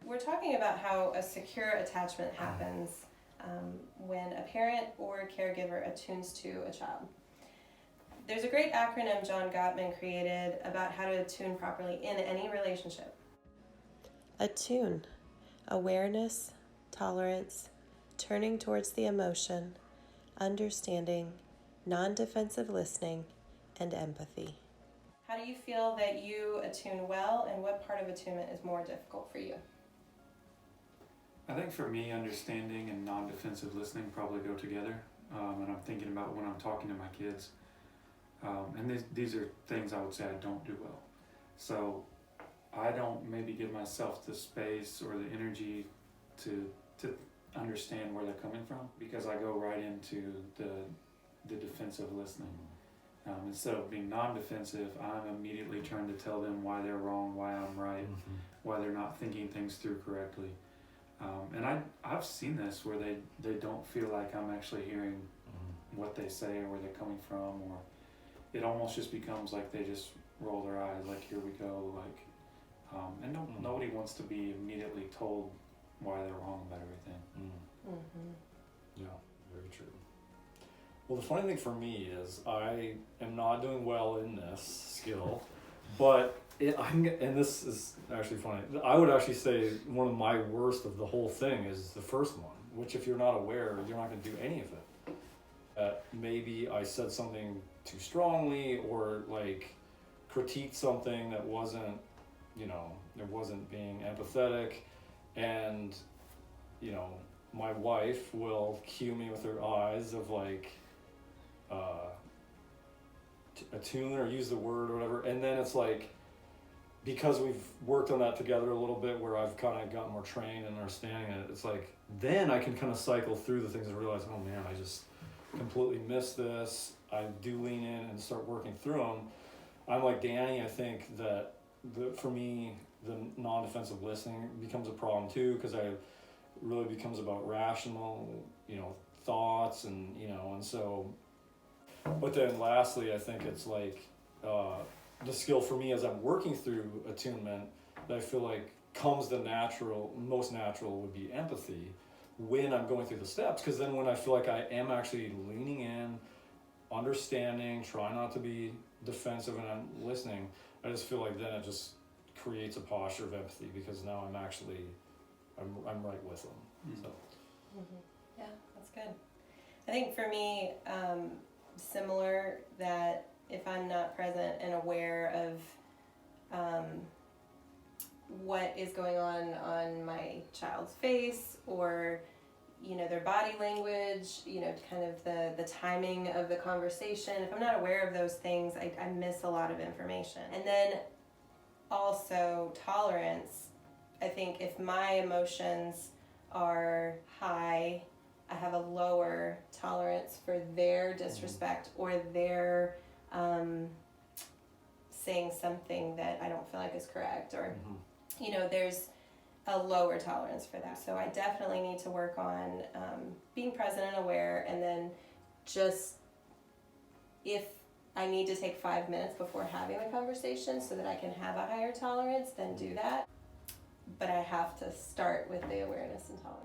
We're talking about how a secure attachment happens when a parent or a caregiver attunes to a child. There's a great acronym John Gottman created about how to attune properly in any relationship. Attune: awareness, tolerance, turning towards the emotion, understanding, non-defensive listening, and empathy. How do you feel that you attune well, and what part of attunement is more difficult for you? I think for me, understanding and non-defensive listening probably go together. And I'm thinking about when I'm talking to my kids. And these are things I would say I don't do well. So I don't maybe give myself the space or the energy to understand where they're coming from, because I go right into the defensive listening. Instead of being non-defensive, I'm immediately trying to tell them why they're wrong, why I'm right, why they're not thinking things through correctly. And I've seen this where they don't feel like I'm actually hearing what they say or where they're coming from, or it almost just becomes like they just roll their eyes, like, here we go, like, and nobody wants to be immediately told why they're wrong about everything. Yeah, very true. Well, the funny thing for me is I am not doing well in this skill, but and this is actually funny. I would actually say one of my worst of the whole thing is the first one, which if you're not aware, you're not going to do any of it. Maybe I said something too strongly, or like critiqued something that wasn't, it wasn't being empathetic, and, my wife will cue me with her eyes of like, attune or use the word or whatever, and then it's like, because we've worked on that together a little bit, where I've kind of gotten more trained and understanding it, it's like, then I can kind of cycle through the things and realize, oh man, I just completely missed this. I do lean in and start working through them. I'm like Danny, I think that for me, the non-defensive listening becomes a problem too, because it really becomes about rational, thoughts and, and so, but then lastly, I think it's like, the skill for me as I'm working through attunement that I feel like comes most natural would be empathy when I'm going through the steps, because then when I feel like I am actually leaning in, understanding, trying not to be defensive, and I'm listening, I just feel like then it just creates a posture of empathy, because now I'm right with them. So. Yeah, that's good. I think for me, similar, that if I'm not present and aware of what is going on my child's face, or their body language, kind of the timing of the conversation, if I'm not aware of those things, I miss a lot of information. And then also tolerance. I think if my emotions are high, I have a lower tolerance for their disrespect or their saying something that I don't feel like is correct, or there's a lower tolerance for that. So I definitely need to work on being present and aware, and then just, if I need to take 5 minutes before having the conversation so that I can have a higher tolerance, then do that. But I have to start with the awareness and tolerance.